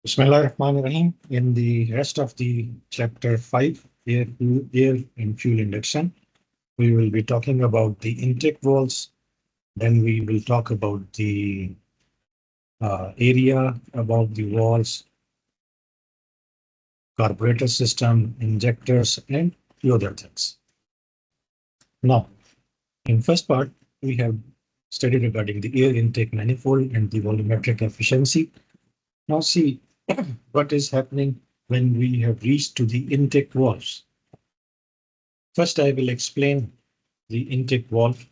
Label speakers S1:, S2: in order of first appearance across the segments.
S1: Bismillahirrahmanirrahim. In the rest of the chapter 5, air and fuel induction, we will be talking about the intake valves. Then we will talk about the area above the walls, carburetor system, injectors, and few other things. Now, in first part, we have studied regarding the air intake manifold and the volumetric efficiency. Now see what is happening when we have reached to the intake valves. First, I will explain the intake valve.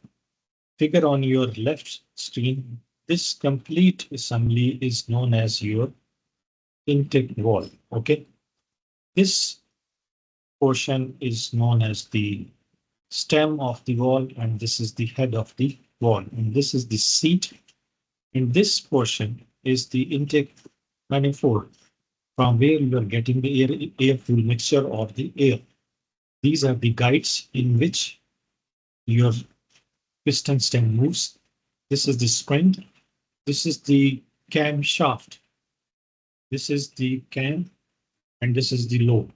S1: Figure on your left screen. This complete assembly is known as your intake valve. Okay. This portion is known as the stem of the valve, and this is the head of the valve, and this is the seat. And this portion is the intake manifold from where you are getting the air fuel mixture or the air. These are the guides in which your piston stem moves. This is the spring. This is the cam shaft. This is the cam, and this is the lobe.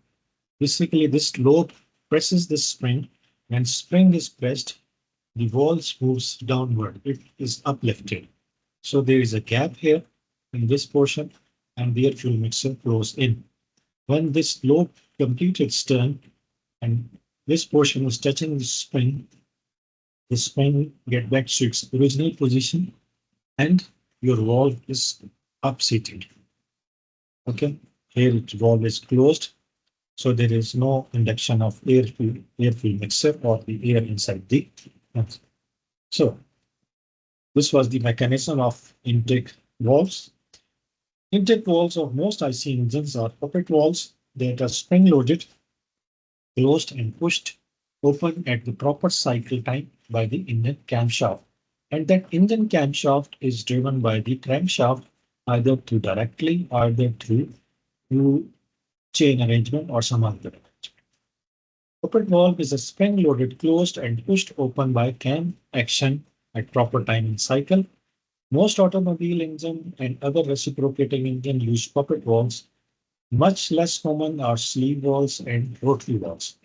S1: Basically, this lobe presses the spring. When spring is pressed, the valve moves downward. It is uplifted. So there is a gap here in this portion, and the air fuel mixture flows in. When this lobe completes its turn, and this portion is touching the spring get back to its original position, and your valve is upseated. Okay, here its valve is closed, so there is no induction of air fuel mixture or the air inside the. So this was the mechanism of intake valves. Intake valves of most IC engines are puppet valves that are spring loaded, closed and pushed open at the proper cycle time by the engine camshaft. And that engine camshaft is driven by the crankshaft either through directly or either through chain arrangement or some other arrangement. Puppet valve is a spring-loaded, closed and pushed open by cam action at proper timing cycle. Most automobile engine and other reciprocating engine use puppet valves. Much less common are sleeve valves and rotary valves.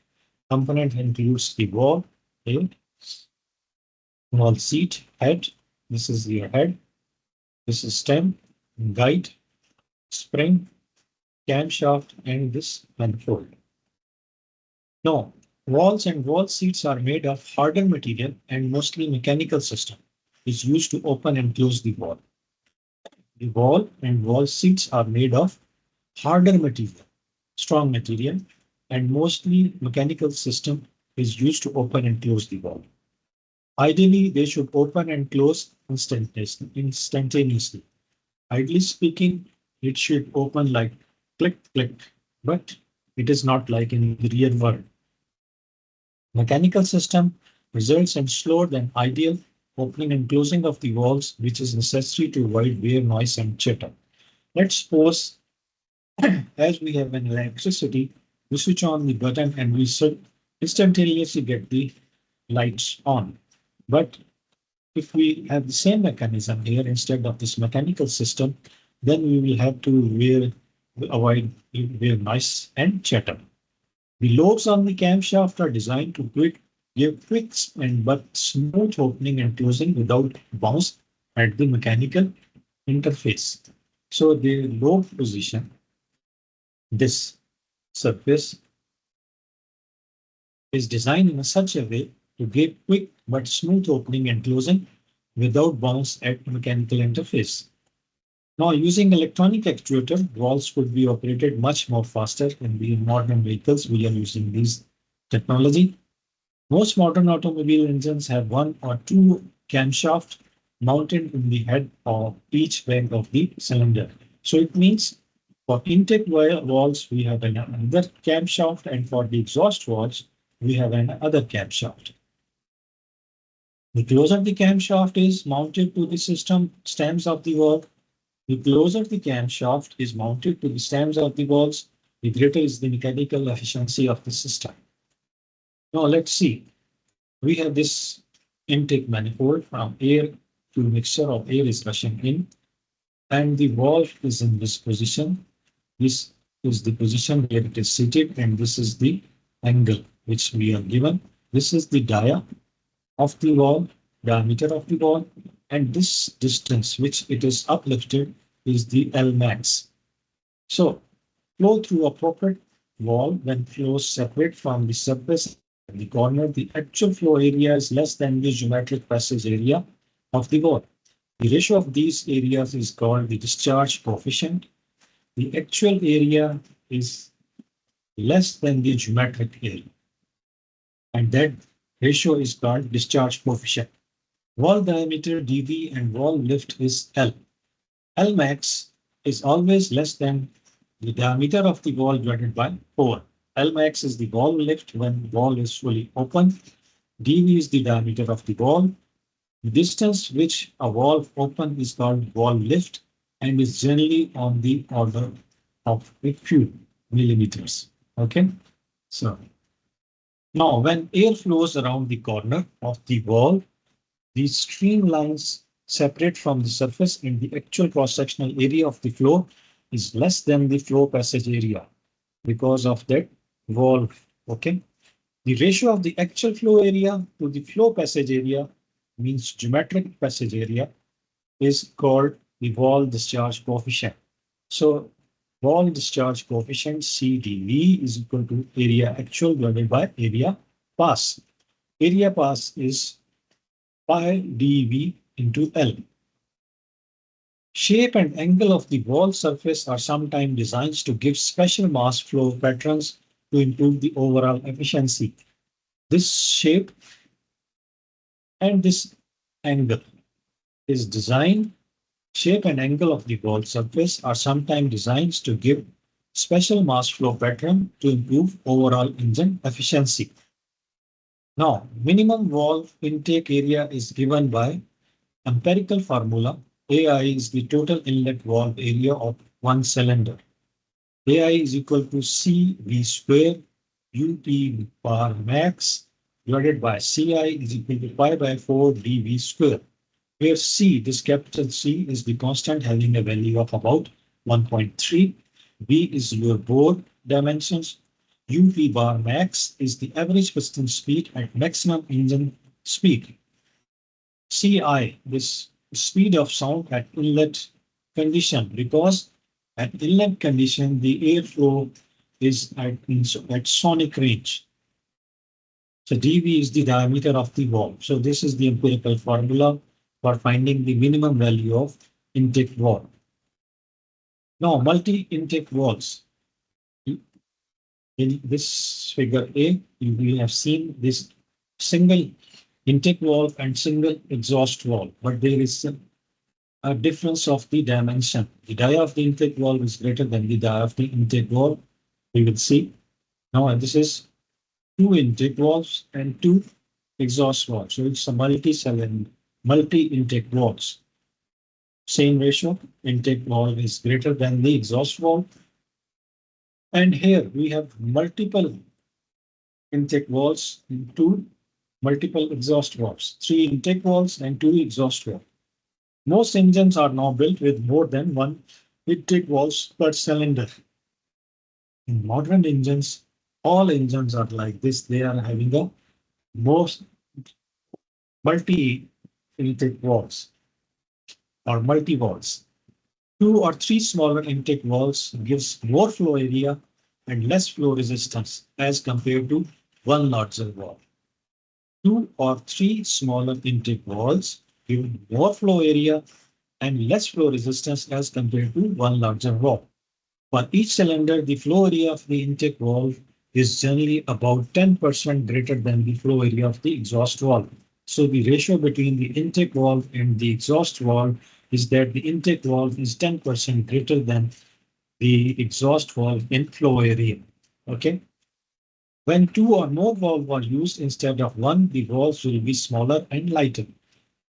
S1: Component includes the valve, tail, valve seat, head. This is your head. This is stem, guide, spring, camshaft, and this manifold. Now, walls and wall seats are made of harder material and mostly mechanical system is used to open and close the wall. The wall and wall seats are made of harder material, strong material, and mostly mechanical system is used to open and close the wall. Ideally, they should open and close instantaneously. Ideally speaking, it should open like click, click, but it is not like in the real world. Mechanical system results in slower than ideal opening and closing of the valves, which is necessary to avoid wear, noise, and chitter. Let's suppose as we have an electricity, we switch on the button and we should instantaneously get the lights on. But if we have the same mechanism here instead of this mechanical system, then we will have to avoid wear noise and chatter. The lobes on the camshaft are designed to give quick and but smooth opening and closing without bounce at the mechanical interface. So the lobe position, this surface is designed in such a way to give quick but smooth opening and closing without bounce at mechanical interface. Now, using electronic actuator, valves could be operated much more faster in the modern vehicles. We are using this technology. Most modern automobile engines have one or two camshafts mounted in the head of each bank of the cylinder. So it means for intake valves, we have another camshaft, and for the exhaust valves, we have another camshaft. The closer the camshaft is mounted to the system stems of the valve, the closer the camshaft is mounted to the stems of the valves, the greater is the mechanical efficiency of the system. Now let's see. We have this intake manifold from air to mixture of air is rushing in, and the valve is in this position. This is the position where it is seated, and this is the angle which we are given. This is the dia of the wall, diameter of the wall, and this distance which it is uplifted is the L max. So flow through a proper wall when flows separate from the surface at the corner, the actual flow area is less than the geometric passage area of the wall. The ratio of these areas is called the discharge coefficient. The actual area is less than the geometric area, and that ratio is called discharge coefficient. Wall diameter dV and wall lift is L. L max is always less than the diameter of the wall divided by 4. L max is the wall lift when wall is fully open. dV is the diameter of the wall. The distance which a wall open is called wall lift and is generally on the order of a few millimeters. Okay, so now when air flows around the corner of the wall, these streamlines separate from the surface, and the actual cross-sectional area of the floor is less than the flow passage area because of that wall. Okay, the ratio of the actual flow area to the flow passage area, means geometric passage area, is called the wall discharge coefficient. So wall discharge coefficient CdV is equal to area actual divided by area pass. Area pass is pi dV into L. Shape and angle of the wall surface are sometimes designed to give special mass flow patterns to improve the overall efficiency. This shape and this angle is designed. Shape and angle of the wall surface are sometimes designed to give special mass flow pattern to improve overall engine efficiency. Now, minimum wall intake area is given by empirical formula. AI is the total inlet valve area of one cylinder. AI is equal to CV square UP bar max divided by CI is equal to pi by 4 dV square, where C, this capital C, is the constant having a value of about 1.3. V is your bore dimensions. UV bar max is the average piston speed at maximum engine speed. CI, this speed of sound at inlet condition, because at inlet condition, the airflow is at sonic range. So dV is the diameter of the valve. So this is the empirical formula for finding the minimum value of intake valve. Now, multi-intake valves. In this figure A, you will have seen this single intake valve and single exhaust valve, but there is a difference of the dimension. The dia of the intake valve is greater than the dia of the intake valve. We will see. Now, this is two intake valves and two exhaust valves. So it's a multi-cylinder, multi-intake valves. Same ratio, intake valve is greater than the exhaust valve. And here we have multiple intake valves and two multiple exhaust valves, three intake valves and two exhaust valves. Most engines are now built with more than one intake valves per cylinder. In modern engines, all engines are like this. They are having a most multi-intake valves or multi-valves. Two or three smaller intake valves gives more flow area and less flow resistance as compared to one larger valve. Two or three smaller intake valves give more flow area and less flow resistance as compared to one larger valve. For each cylinder, the flow area of the intake valve is generally about 10% greater than the flow area of the exhaust valve. So the ratio between the intake valve and the exhaust valve is that the intake valve is 10% greater than the exhaust valve in flow area. Okay. When two or more valves are used instead of one, the valves will be smaller and lighter.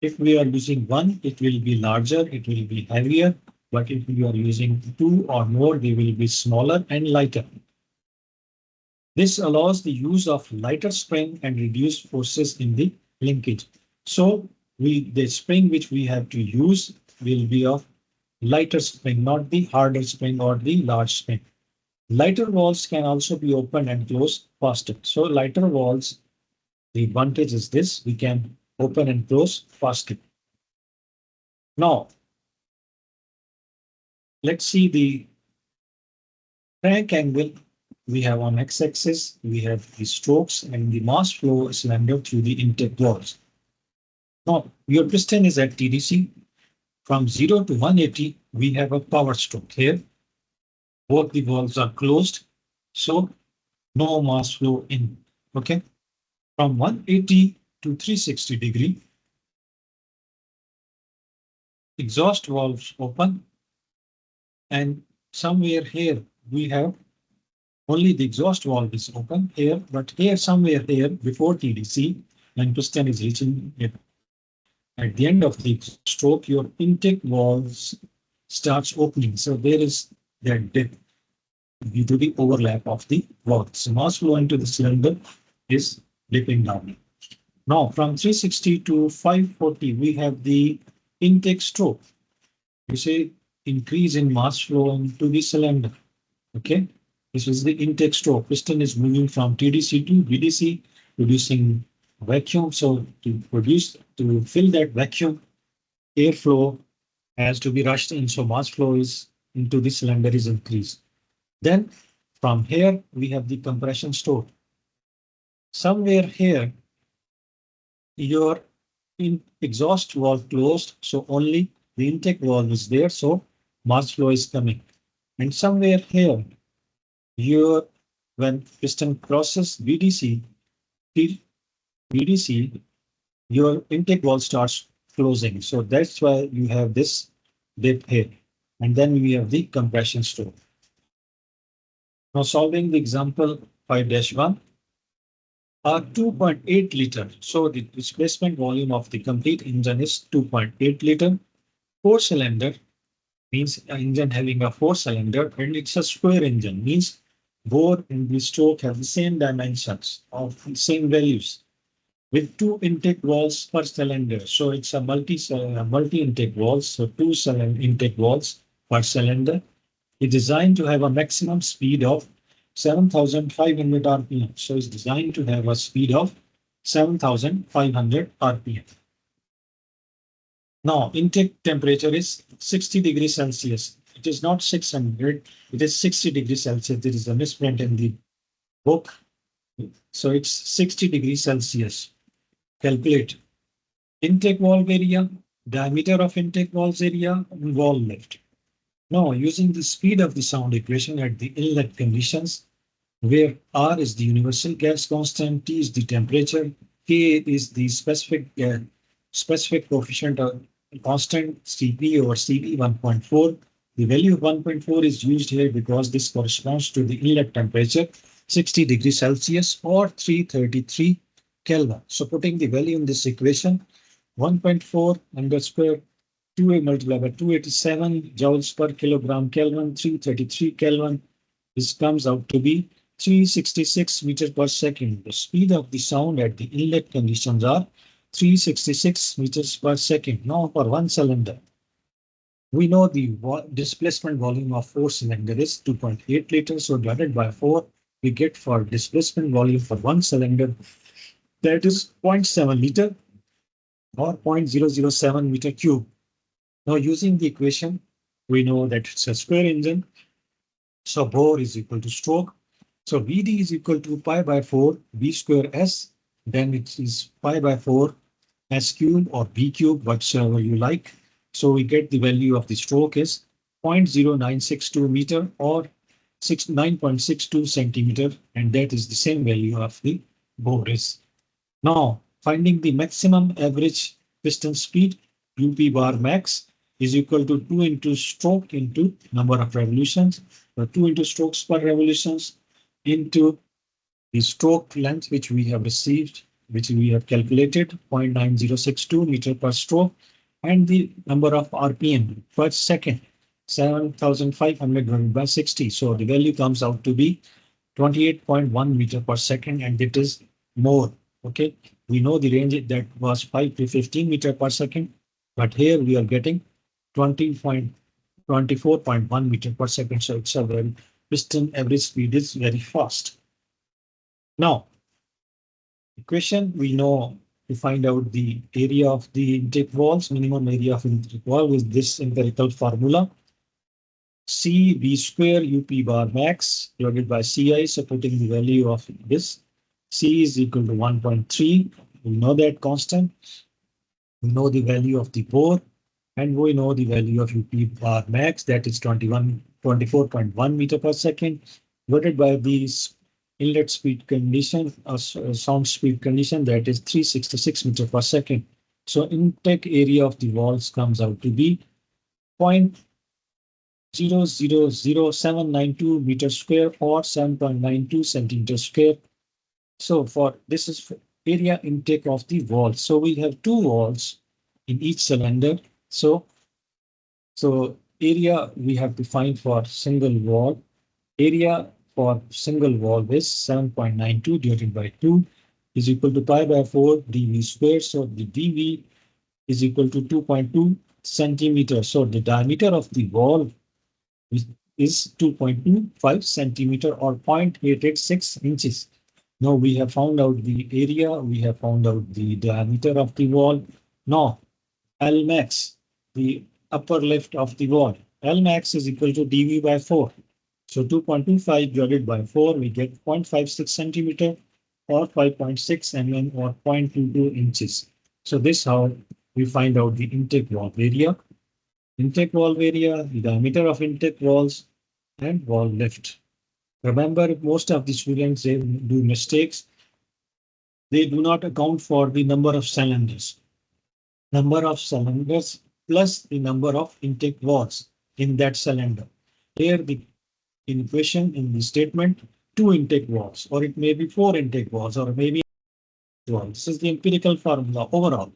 S1: If we are using one, it will be larger, it will be heavier. But if we are using two or more, they will be smaller and lighter. This allows the use of lighter spring and reduced forces in the linkage. So the spring which we have to use will be of lighter spring, not the harder spring or the large spring. Lighter valves can also be opened and closed faster. So lighter valves, the advantage is this, we can open and close faster. Now, let's see the crank angle. We have on x-axis, we have the strokes and the mass flow cylinder through the intake valves. Now, your piston is at TDC. From 0 to 180, we have a power stroke here. Both the valves are closed, so no mass flow in. Okay. From 180 to 360 degree, exhaust valves open, and somewhere here we have only the exhaust valve is open here, but here somewhere here before TDC, when piston is reaching it at the end of the stroke, your intake valves starts opening. So there is that dip due to the overlap of the valves. So mass flow into the cylinder is dipping down. Now from 360 to 540, we have the intake stroke. You say increase in mass flow into the cylinder. Okay, this is the intake stroke. Piston is moving from TDC to VDC, producing vacuum. So to fill that vacuum, airflow has to be rushed in. So mass flow is into the cylinder is increased. Then from here, we have the compression stroke. Somewhere here, your exhaust valve closed, so only the intake valve is there, so mass flow is coming. And somewhere here, your when piston crosses VDC, VDC, your intake valve starts closing. So that's why you have this dip here. And then we have the compression stroke. Now solving the example 5-1. A 2.8 liter. So the displacement volume of the complete engine is 2.8 liter. Four cylinder means an engine having a four cylinder, and it's a square engine means bore and the stroke have the same dimensions of the same values with two intake valves per cylinder. So it's a multi intake valves. So two intake valves per cylinder. It's designed to have a maximum speed of 7,500 RPM. So it's designed to have a speed of 7,500 RPM. Now, intake temperature is 60 degrees Celsius. It is not 600, it is 60 degrees Celsius. There is a misprint in the book. So it's 60 degrees Celsius. Calculate intake valve area, diameter of intake valves area, and valve lift. Now, using the speed of the sound equation at the inlet conditions, where R is the universal gas constant, T is the temperature, K is the specific coefficient of constant Cp over Cv 1.4. The value of 1.4 is used here because this corresponds to the inlet temperature 60 degrees Celsius or 333 Kelvin. So putting the value in this equation, 1.4 under square 2 multiplied by 287 joules per kilogram Kelvin, 333 Kelvin. This comes out to be 366 meters per second. The speed of the sound at the inlet conditions are 366 meters per second. Now for one cylinder, we know the displacement volume of four cylinder is 2.8 liters. So divided by 4, we get for displacement volume for one cylinder, that is 0.7 liter or 0.007 meter cube. Now using the equation, we know that it's a square engine. So bore is equal to stroke. So Vd is equal to pi by 4 V square S. Then it is pi by 4 S cube or B cube, whatever you like. So we get the value of the stroke is 0.0962 meter or 9.62 centimeter. And that is the same value of the bore is. Now finding the maximum average piston speed, UP bar max, is equal to 2 into stroke into number of revolutions, or 2 into strokes per revolutions into the stroke length which we have received, which we have calculated 0.9062 meter per stroke, and the number of RPM per second, 7,500 divided by 60. So the value comes out to be 28.1 meter per second, and it is more. Okay, we know the range that was 5 to 15 meter per second, but here we are getting 28.1 24.1 meter per second. So it's a very piston average speed is very fast. Now, equation we know to find out the area of the intake valves, minimum area of intake valve is this empirical formula. C V square UP bar max divided by CI, so putting the value of this. C is equal to 1.3. We know that constant. We know the value of the bore, and we know the value of UP bar max, that is 24.1 meter per second, divided by the inlet speed condition, sound speed condition, that is 366 meter per second. So intake area of the valves comes out to be 0.000792 meter square or 7.92 centimeter square. So for this is area intake of the valve. So we have two valves in each cylinder. So area we have to find for single valve. Area for single valve is 7.92 divided by 2 is equal to pi by 4 dV square. So the dV is equal to 2.2 centimeters. So the diameter of the valve is 2.25 centimeter or 0.886 inches. Now we have found out the area, we have found out the diameter of the valve. Now L max, the upper lift of the valve. L max is equal to dV by 4. So 2.25 divided by 4, we get 0.56 centimeter or 5.6 mm or 0.22 inches. So this how we find out the intake valve area. Intake valve area, the diameter of intake valves, and valve lift. Remember, most of the students they do mistakes. They do not account for the number of cylinders. Number of cylinders plus the number of intake valves in that cylinder. Here the equation in the statement, 2 intake valves, or it may be 4 intake valves, or maybe valves. This is the empirical formula overall.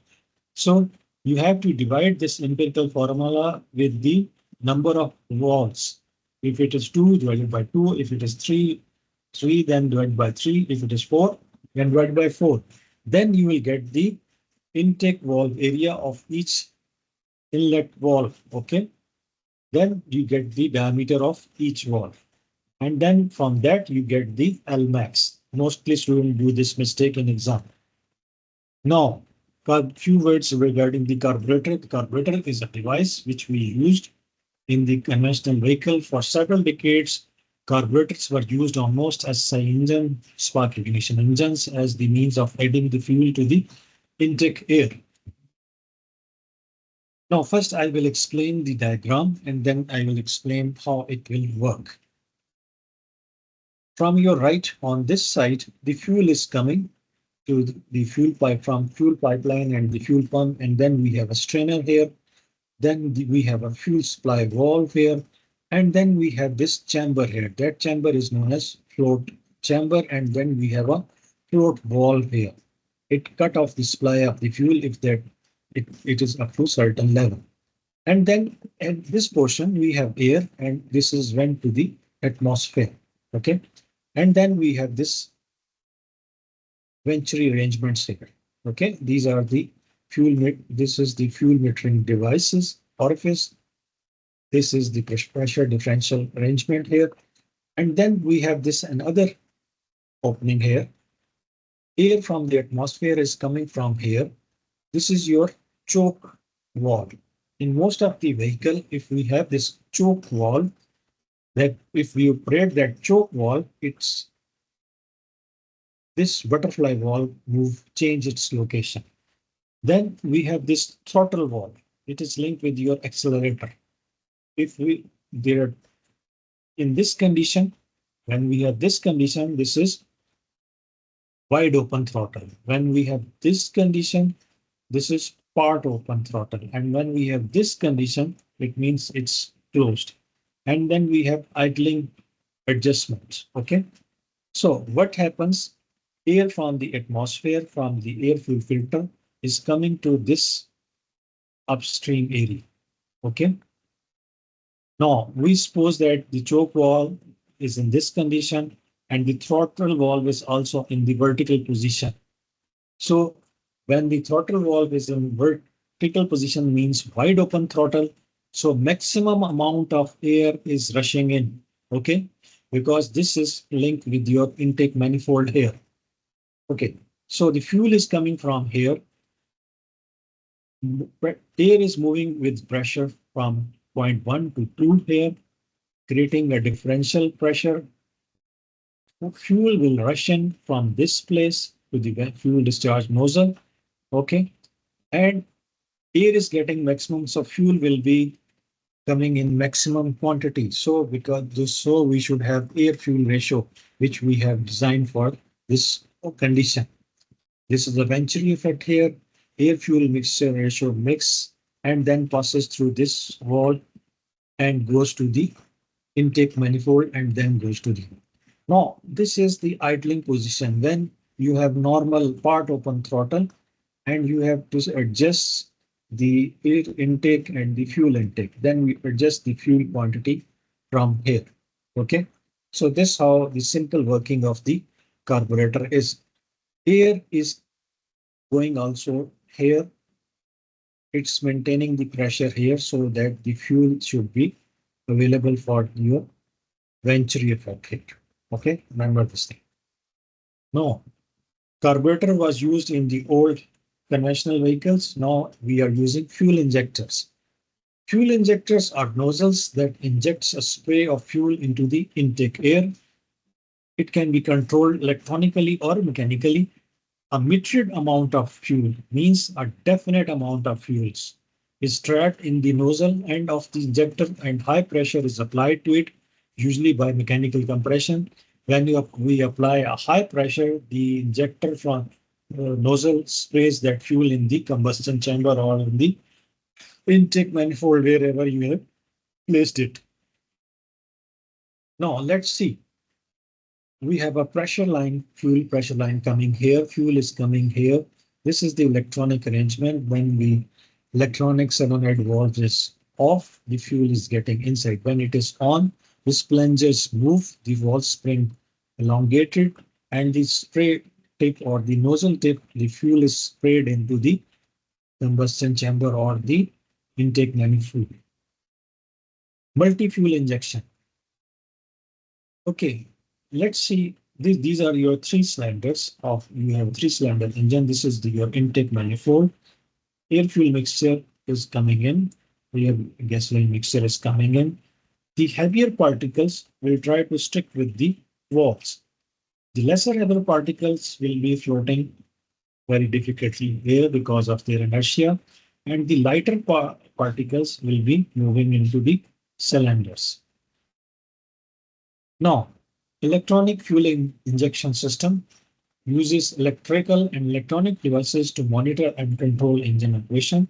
S1: So you have to divide this empirical formula with the number of valves. If it is 2, divided by 2. If it is 3, 3, then divided by 3. If it is 4, then divided by 4. Then you will get the intake valve area of each inlet valve. Okay. Then you get the diameter of each valve. And then from that you get the L max. Mostly students do this mistake in exam. Now, a few words regarding the carburetor. The carburetor is a device which we used in the conventional vehicle for several decades. Carburetors were used almost as SI engine, spark ignition engines as the means of adding the fuel to the intake air. Now, first I will explain the diagram and then I will explain how it will work. From your right on this side, the fuel is coming to the fuel pipe from fuel pipeline and the fuel pump, and then we have a strainer here. Then we have a fuel supply valve here, and then we have this chamber here. That chamber is known as float chamber, and then we have a float valve here. It cut off the supply of the fuel if that it is up to certain level. And then at this portion we have air, and this is went to the atmosphere. Okay, and then we have this venturi arrangements here. Okay, these are the fuel. This is the fuel metering devices orifice. This is the pressure differential arrangement here. And then we have this another opening here. Air from the atmosphere is coming from here. This is your choke valve. In most of the vehicle, if we have this choke valve, that if we operate that choke valve, it's this butterfly valve change its location. Then we have this throttle valve. It is linked with your accelerator. If there in this condition, when we have this condition, this is wide open throttle. When we have this condition, this is part open throttle. And when we have this condition, it means it's closed. And then we have idling adjustments. Okay. So what happens? Air from the atmosphere, from the air fuel filter is coming to this upstream area. Okay. Now we suppose that the choke valve is in this condition and the throttle valve is also in the vertical position. So when the throttle valve is in vertical position means wide open throttle, So maximum amount of air is rushing in, okay? Because this is linked with your intake manifold here. Okay, so the fuel is coming from here. Air is moving with pressure from point 1 to 2 here, creating a differential pressure. Fuel will rush in from this place to the fuel discharge nozzle, okay? And air is getting maximum, so fuel will be coming in maximum quantity. So so we should have air fuel ratio, which we have designed for this condition. This is the Venturi effect here. Air fuel mixture ratio mix and then passes through this wall and goes to the intake manifold and then goes to the. Now, this is the idling position when you have normal part open throttle and you have to adjust the air intake and the fuel intake. Then we adjust the fuel quantity from here. Okay. So this is how the simple working of the carburetor is. Air is going also here. It's maintaining the pressure here so that the fuel should be available for your Venturi effect here. Okay. Remember this thing. No, carburetor was used in the old conventional vehicles. Now we are using fuel injectors. Fuel injectors are nozzles that injects a spray of fuel into the intake air. It can be controlled electronically or mechanically. A metered amount of fuel means a definite amount of fuels is trapped in the nozzle end of the injector and high pressure is applied to it, usually by mechanical compression. When we apply a high pressure, the injector from nozzle sprays that fuel in the combustion chamber or in the intake manifold wherever you have placed it. Now let's see. We have a pressure line, fuel pressure line coming here. Fuel is coming here. This is the electronic arrangement. When the electronic solenoid valve is off, the fuel is getting inside. When it is on, this plungers move, the valve spring elongated, and the spray tip or the nozzle tip, the fuel is sprayed into the combustion chamber or the intake manifold. Multi-fuel injection. Okay, let's see. These are your three cylinders of you have three cylinder engine. This is your intake manifold. Air fuel mixture is coming in. Your gasoline mixture is coming in. The heavier particles will try to stick with the walls. The lesser heavier particles will be floating very difficultly here because of their inertia, and the lighter particles will be moving into the cylinders. Now, electronic fuel injection system uses electrical and electronic devices to monitor and control engine operation.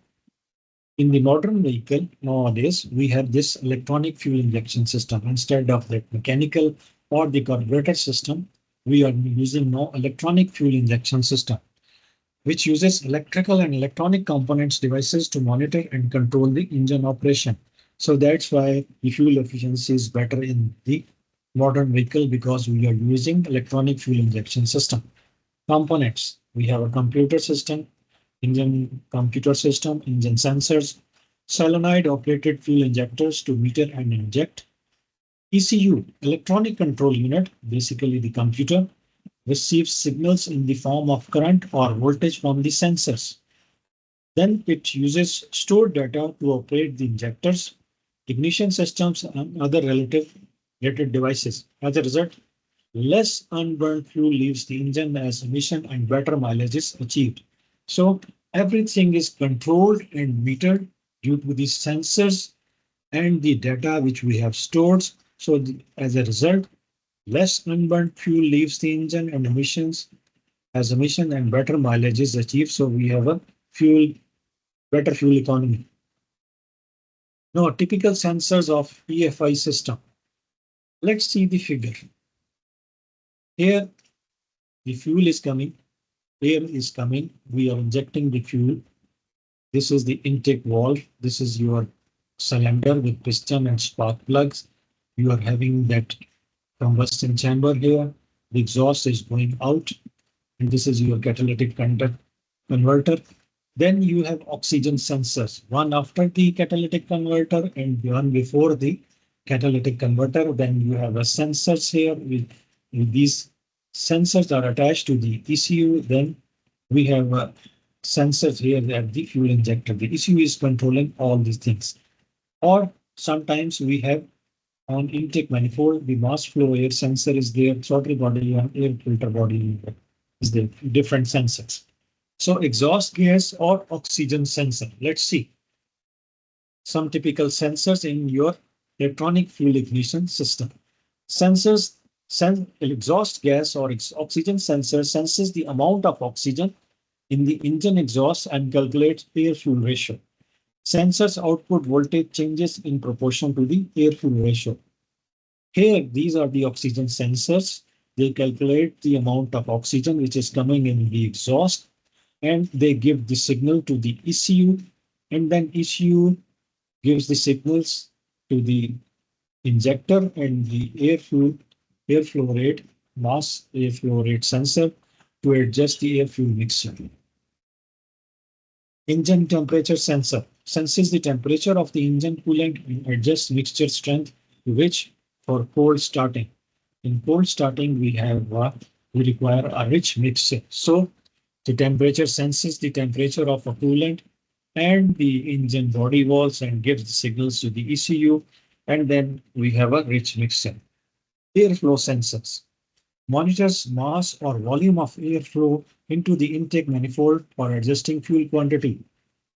S1: In the modern vehicle nowadays, we have this electronic fuel injection system. Instead of that mechanical or the carburetor system, we are using now electronic fuel injection system, which uses electrical and electronic components devices to monitor and control the engine operation. So that's why the fuel efficiency is better in the modern vehicle because we are using electronic fuel injection system. Components. We have a computer system, engine computer system, engine sensors, solenoid operated fuel injectors to meter and inject. ECU, electronic control unit, basically the computer, receives signals in the form of current or voltage from the sensors. Then it uses stored data to operate the injectors, ignition systems, and other related devices. As a result, less unburned fuel leaves the engine as emission and better mileage is achieved. So everything is controlled and metered due to the sensors and the data which we have stored. So as a result, less unburned fuel leaves the engine and emission and better mileage is achieved. So we have a better fuel economy. Now, typical sensors of EFI system. Let's see the figure. Here, the fuel is coming, air is coming. We are injecting the fuel. This is the intake valve. This is your cylinder with piston and spark plugs. You are having that combustion chamber here. The exhaust is going out. And this is your catalytic converter. Then you have oxygen sensors, one after the catalytic converter and one before the catalytic converter. Then you have a sensors here with these sensors are attached to the ECU. Then we have sensors here at the fuel injector. The ECU is controlling all these things. Or sometimes we have on intake manifold, the mass flow air sensor is there, throttle body and air filter body is there, different sensors. So exhaust gas or oxygen sensor. Let's see some typical sensors in your electronic fuel ignition system. Sensors exhaust gas or oxygen sensor senses the amount of oxygen in the engine exhaust and calculates air fuel ratio. Sensors output voltage changes in proportion to the air fuel ratio. Here, these are the oxygen sensors. They calculate the amount of oxygen which is coming in the exhaust, and they give the signal to the ECU, and then ECU gives the signals to the injector and the airflow rate, mass airflow rate sensor to adjust the air fuel mixture. Engine temperature sensor senses the temperature of the engine coolant and adjusts mixture strength to which for cold starting. In cold starting, we require a rich mixture. So the temperature senses the temperature of a coolant and the engine body walls and gives the signals to the ECU. And then we have a rich mixture. Airflow sensors monitors mass or volume of airflow into the intake manifold for adjusting fuel quantity.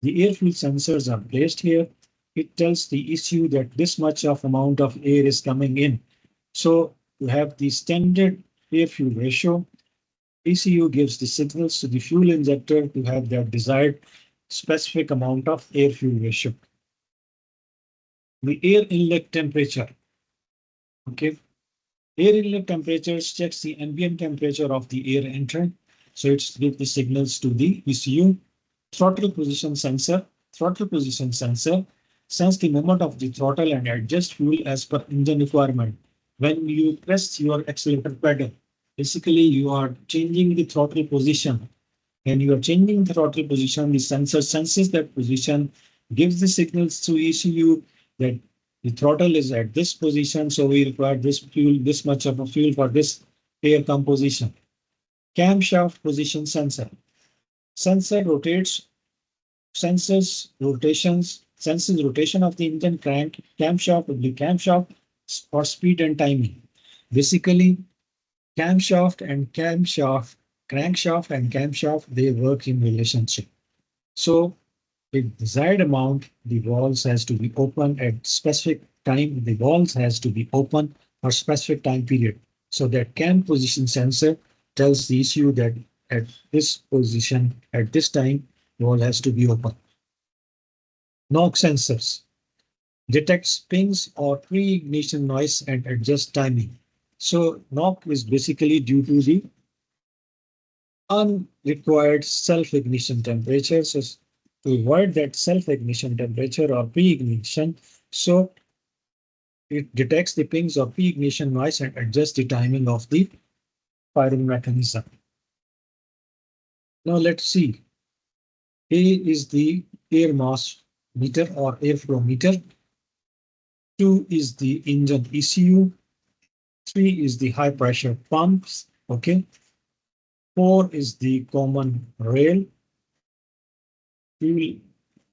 S1: The air fuel sensors are placed here. It tells the ECU that this much of amount of air is coming in. So you have the standard air fuel ratio. ECU gives the signals to the fuel injector to have that desired specific amount of air fuel ratio. The air inlet temperature. Okay. Air inlet temperature checks the ambient temperature of the air entrant. So it gives the signals to the ECU. Throttle position sensor. Throttle position sensor sense the movement of the throttle and adjust fuel as per engine requirement. When you press your accelerator pedal, basically you are changing the throttle position. When you are changing the throttle position, the sensor senses that position, gives the signals to ECU that the throttle is at this position, so we require this fuel, this much of a fuel for this air composition. Camshaft position sensor. Sensor rotates, senses rotation of the engine camshaft for speed and timing. Basically, crankshaft and camshaft, they work in relationship. So with desired amount, the valves has to be open at specific time. The valves has to be open for specific time period. So that cam position sensor tells the ECU that at this position, at this time, the valve has to be open. Knock sensors detects pings or pre-ignition noise and adjust timing. So knock is basically due to the unrequired self-ignition temperature. So to avoid that self-ignition temperature or pre-ignition, so it detects the pings or pre-ignition noise and adjusts the timing of the firing mechanism. Now let's see. A is the air mass meter or airflow meter. 2 is the engine ECU. 3 is the high pressure pumps. Okay. 4 is the common rail. We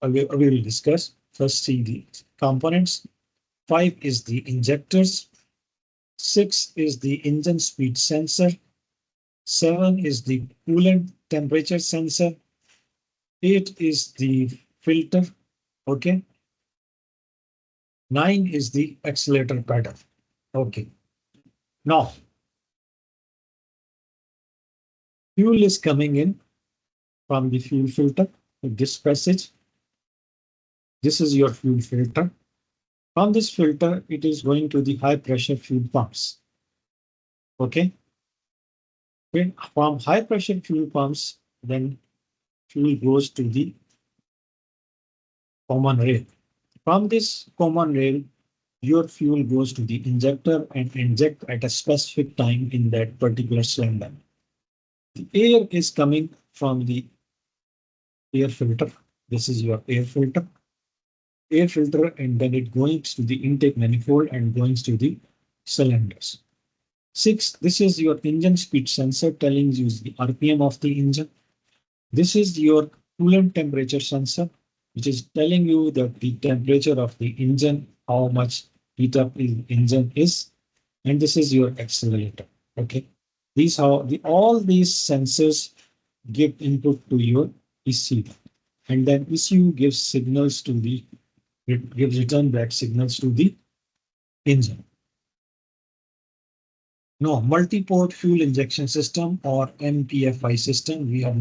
S1: will discuss. First, see the components. 5 is the injectors. 6 is the engine speed sensor. 7 is the coolant temperature sensor. 8 is the filter. Okay. 9 is the accelerator pedal. Okay. Now, fuel is coming in from the fuel filter with this passage. This is your fuel filter. From this filter, it is going to the high pressure fuel pumps. Okay. From high pressure fuel pumps, then fuel goes to the common rail. From this common rail, your fuel goes to the injector and inject at a specific time in that particular cylinder. The air is coming from the air filter. This is your air filter. Air filter, and then it goes to the intake manifold and goes to the cylinders. 6. This is your engine speed sensor telling you the RPM of the engine. This is your coolant temperature sensor, which is telling you that the temperature of the engine, how much heat up the engine is. And this is your accelerator. Okay. All these sensors give input to your ECU, and then ECU gives signals to the it gives return back signals to the engine. Now, multi-port fuel injection system or MPFI system. We have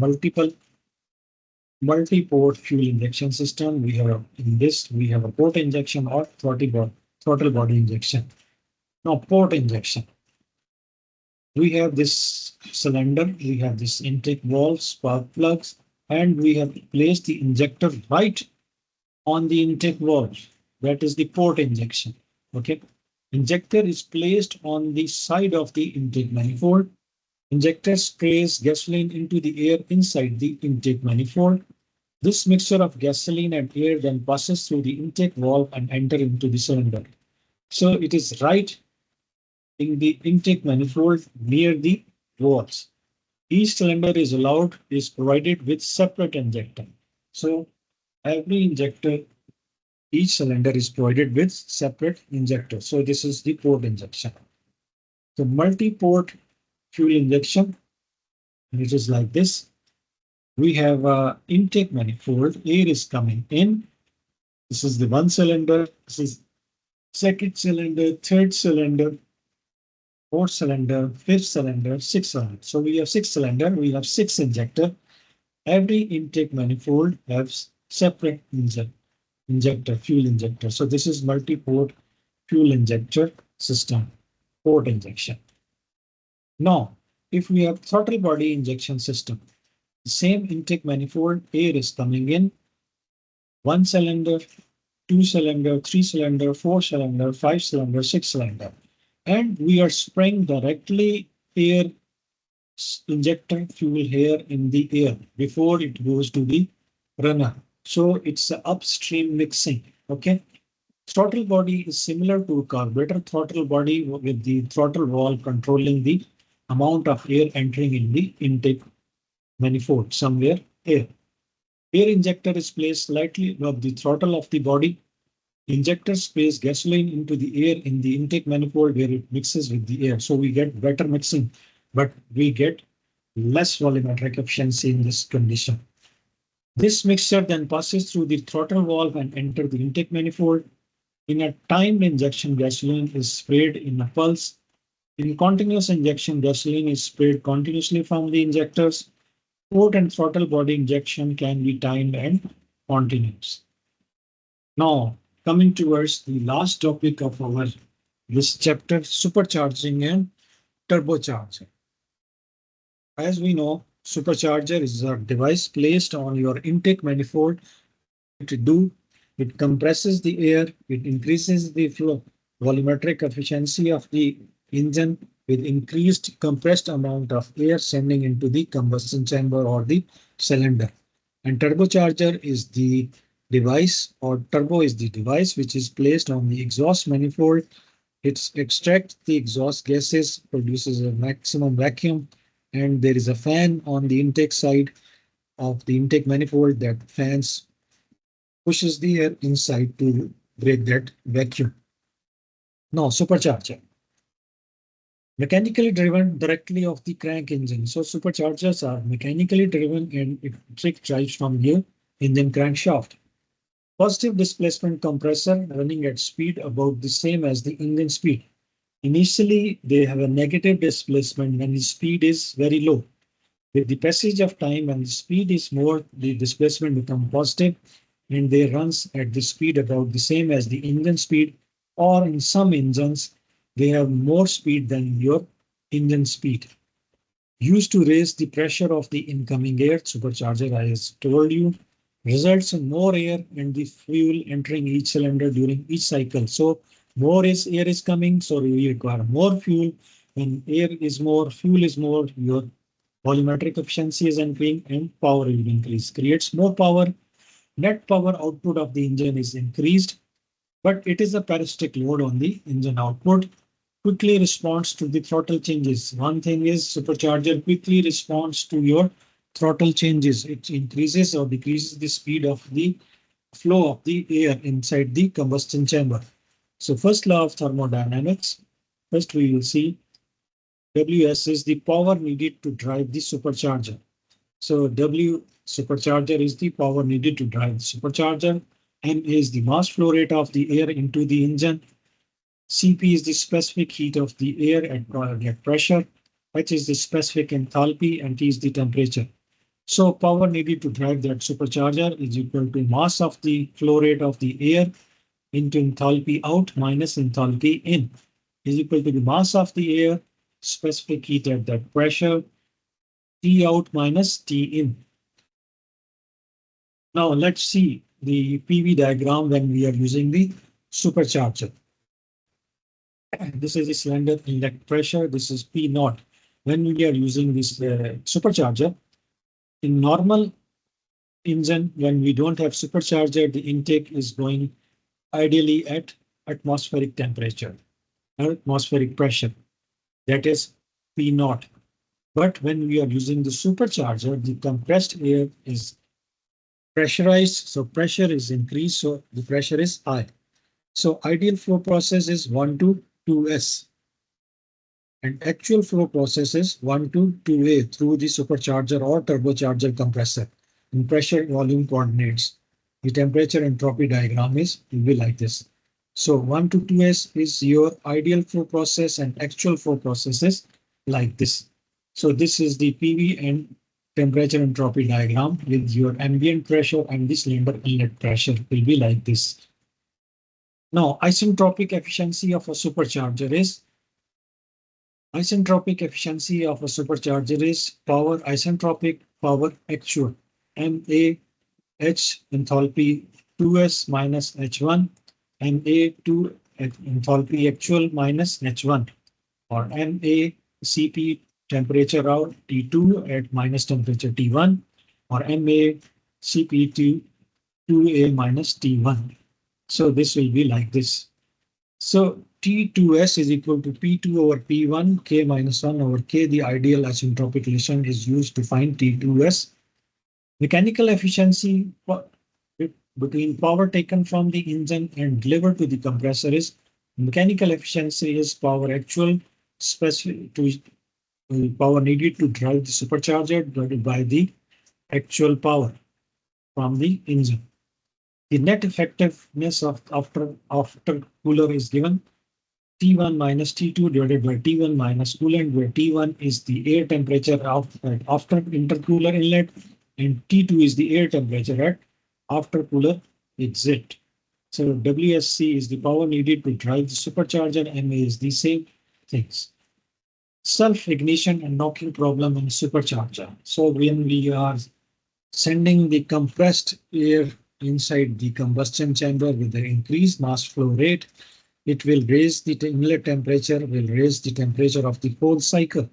S1: multi-port fuel injection system. We have in this we have a port injection or throttle body injection. Now, port injection. We have this cylinder, we have this intake valve, spark plugs, and we have placed the injector right on the intake valve. That is the port injection. Okay. Injector is placed on the side of the intake manifold. Injector sprays gasoline into the air inside the intake manifold. This mixture of gasoline and air then passes through the intake valve and enter into the cylinder. So it is right in the intake manifold near the valves. Each cylinder is provided with separate injector. So every injector, each cylinder is provided with separate injector. So this is the port injection. So multi-port fuel injection, which is like this. We have a intake manifold, air is coming in. This is the one cylinder, this is second cylinder, third cylinder, fourth cylinder, fifth cylinder, sixth cylinder. So we have six cylinder, we have six injector. Every intake manifold has separate injector, fuel injector. So this is multi-port fuel injector system, port injection. Now, if we have throttle body injection system, the same intake manifold, air is coming in, one cylinder, two cylinder, three cylinder, four cylinder, five cylinder, six cylinder. And we are spraying directly air injector fuel here in the air before it goes to the runner. So it's an upstream mixing. Okay. Throttle body is similar to carburetor throttle body with the throttle valve controlling the amount of air entering in the intake manifold somewhere here. Air injector is placed slightly above the throttle of the body. Injector sprays gasoline into the air in the intake manifold where it mixes with the air. So we get better mixing, but we get less volumetric efficiency in this condition. This mixture then passes through the throttle valve and enter the intake manifold. In a timed injection, gasoline is sprayed in a pulse. In continuous injection, gasoline is sprayed continuously from the injectors. Port and throttle body injection can be timed and continuous. Now, coming towards the last topic of our this chapter, supercharging and turbocharging. As we know, supercharger is a device placed on your intake manifold. It compresses the air, it increases the flow volumetric efficiency of the engine with increased compressed amount of air sending into the combustion chamber or the cylinder. And turbocharger is the device, or turbo is the device which is placed on the exhaust manifold. It extracts the exhaust gases, produces a maximum vacuum, and there is a fan on the intake side of the intake manifold that fans pushes the air inside to break that vacuum. Now, supercharger. Mechanically driven directly off the crank engine. So superchargers are mechanically driven and electric drives from the engine crankshaft. Positive displacement compressor running at speed about the same as the engine speed. Initially, they have a negative displacement when the speed is very low. With the passage of time, when the speed is more, the displacement becomes positive and they runs at the speed about the same as the engine speed, or in some engines, they have more speed than your engine speed. Used to raise the pressure of the incoming air, supercharger, I told you, results in more air and the fuel entering each cylinder during each cycle. So more air is coming, so we require more fuel. When air is more, fuel is more, your volumetric efficiency is increasing, and power will increase. Creates more power. Net power output of the engine is increased, but it is a parasitic load on the engine output. Quickly responds to the throttle changes. One thing is supercharger quickly responds to your throttle changes. It increases or decreases the speed of the flow of the air inside the combustion chamber. So first law of thermodynamics, first we will see Ws is the power needed to drive the supercharger. So W supercharger is the power needed to drive the supercharger. M is the mass flow rate of the air into the engine. Cp is the specific heat of the air at target pressure. H is the specific enthalpy and T is the temperature. So power needed to drive that supercharger is equal to mass of the flow rate of the air into enthalpy out minus enthalpy in is equal to the mass of the air, specific heat at that pressure, T out minus T in. Now let's see the PV diagram when we are using the supercharger. This is the cylinder inlet pressure. This is P naught. When we are using this supercharger, in normal engine, when we don't have supercharger, the intake is going ideally at atmospheric temperature, atmospheric pressure. That is P naught. But when we are using the supercharger, the compressed air is pressurized, so pressure is increased, so the pressure is high. So ideal flow process is 1 to 2S. And actual flow process is 1 to 2A through the supercharger or turbocharger compressor in pressure volume coordinates. The temperature entropy diagram will be like this. So 1 to 2S is your ideal flow process and actual flow process is like this. So this is the PV and temperature entropy diagram with your ambient pressure and the cylinder inlet pressure will be like this. Now, isentropic efficiency of a supercharger is power isentropic power actual MA H enthalpy 2S minus H1 MA2 enthalpy actual minus H1 or MA Cp temperature out T2 at minus temperature T1 or MA Cp2 2A minus T1. So this will be like this. So T2S is equal to P2 over P1, K minus 1 over K. The ideal isentropic relation is used to find T2S. Mechanical efficiency between power taken from the engine and delivered to the compressor is mechanical efficiency is power actual specific to power needed to drive the supercharger divided by the actual power from the engine. The net effectiveness of after cooler is given T1 minus T2 divided by T1 minus coolant, where T1 is the air temperature after intercooler inlet and T2 is the air temperature at after cooler exit. So WSC is the power needed to drive the supercharger, MA is the same things. Self-ignition and knocking problem in supercharger. So when we are sending the compressed air inside the combustion chamber with the increased mass flow rate, it will raise the inlet temperature, will raise the temperature of the whole cycle.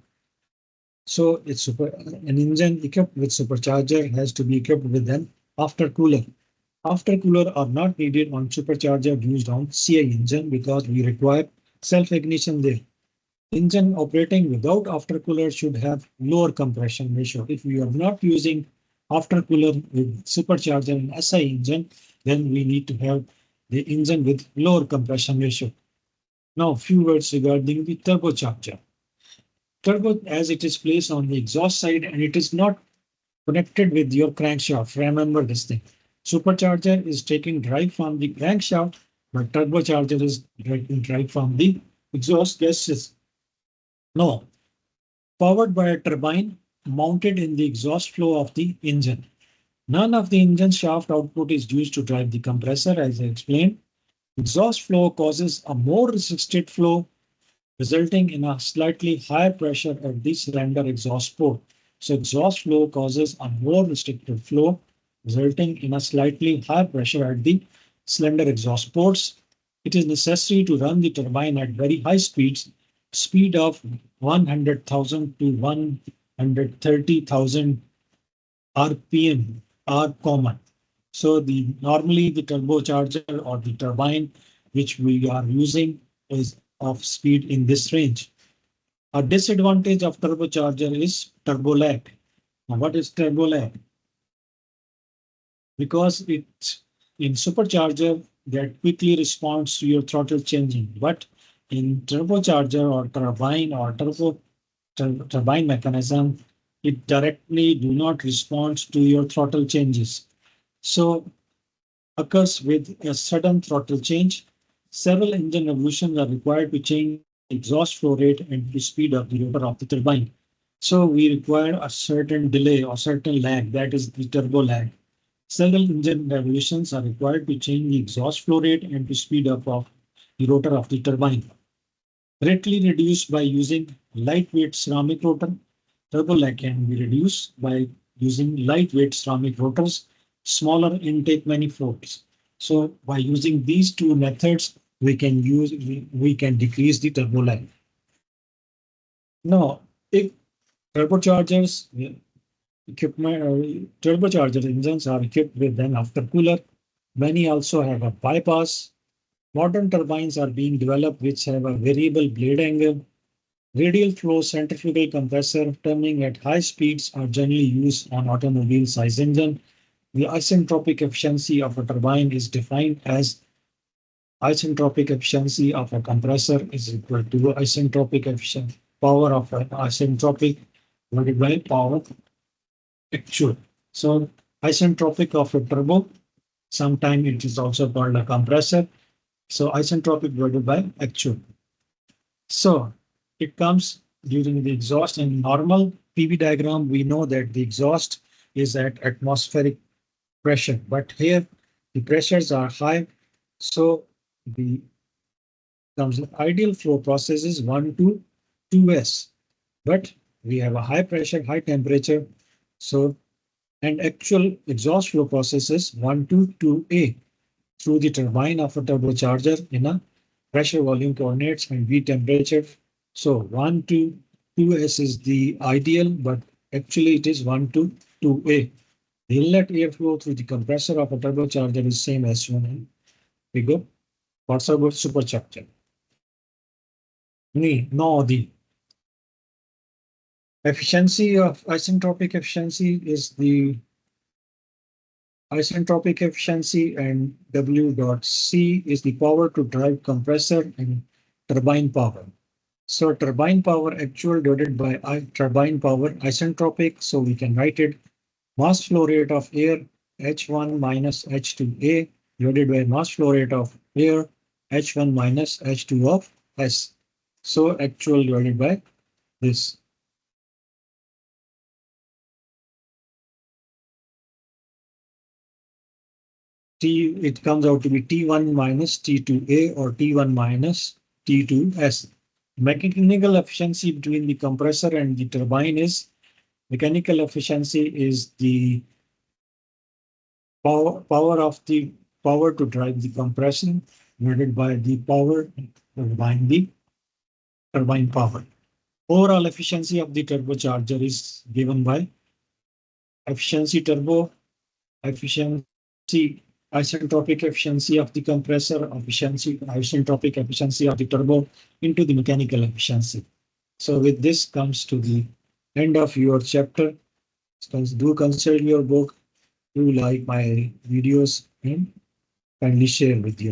S1: So it's an engine equipped with supercharger has to be equipped with an aftercooler. Aftercooler are not needed on supercharger used on CI engine because we require self-ignition there. Engine operating without aftercooler should have lower compression ratio. If we are not using aftercooler with supercharger and SI engine, then we need to have the engine with lower compression ratio. Now, a few words regarding the turbocharger. Turbo, as it is placed on the exhaust side and it is not connected with your crankshaft. Remember this thing. Supercharger is taking drive from the crankshaft, but turbocharger is taking drive from the exhaust gases. No, powered by a turbine mounted in the exhaust flow of the engine. None of the engine shaft output is used to drive the compressor, as I explained. Exhaust flow causes a more restricted flow, resulting in a slightly higher pressure at the cylinder exhaust port. So exhaust flow causes a more restricted flow, resulting in a slightly higher pressure at the cylinder exhaust ports. It is necessary to run the turbine at very high speeds, speed of 100,000 to 1 130,000 RPM are common. So normally the turbocharger or the turbine which we are using is of speed in this range. A disadvantage of turbocharger is turbo lag. Now, what is turbo lag? Because it's in supercharger that quickly responds to your throttle changing, but in turbocharger or turbine or turbine mechanism, it directly do not respond to your throttle changes. So occurs with a sudden throttle change. Several engine revolutions are required to change the exhaust flow rate and to speed up the rotor of the turbine. So we require a certain delay or certain lag, that is the turbo lag. Several engine revolutions are required to change the exhaust flow rate and to speed up of the rotor of the turbine. Greatly reduced by using lightweight ceramic rotor. Turbo lag can be reduced by using lightweight ceramic rotors, smaller intake manifolds. So by using these two methods, we can decrease the turbo lag. Now, if turbochargers equipment turbocharger engines are equipped with an aftercooler, many also have a bypass. Modern turbines are being developed which have a variable blade angle. Radial flow centrifugal compressor turning at high speeds are generally used on automobile size engine. The isentropic efficiency of a turbine is defined as isentropic efficiency of a compressor is equal to isentropic efficiency power of an isentropic divided by power actual. So isentropic of a turbo, sometimes it is also called a compressor. So isentropic divided by actual. So it comes during the exhaust. In normal PV diagram, we know that the exhaust is at atmospheric pressure, but here the pressures are high. So the ideal flow process is 1 to 2s, but we have a high pressure, high temperature. So and actual exhaust flow process is 1 to 2a through the turbine of a turbocharger in a pressure volume coordinates and V temperature. So 1 to 2s is the ideal, but actually it is 1 to 2a. The inlet airflow through the compressor of a turbocharger is same as shown in figure for supercharger. No, the efficiency of isentropic efficiency is the isentropic efficiency, and W dot C is the power to drive compressor and turbine power. So turbine power actual divided by turbine power isentropic. So we can write it mass flow rate of air H1 minus H2A divided by mass flow rate of air H1 minus H2 of S. So actual divided by this. It comes out to be T1 minus T2A or T1 minus T2S. Mechanical efficiency between the compressor and the turbine is mechanical efficiency is the power of the power to drive the compression divided by the power turbine the turbine power. Overall efficiency of the turbocharger is given by efficiency turbo, efficiency isentropic efficiency of the compressor, efficiency isentropic efficiency of the turbo into the mechanical efficiency. So with this comes to the end of your chapter. Do consider your book. Do like my videos and kindly share with your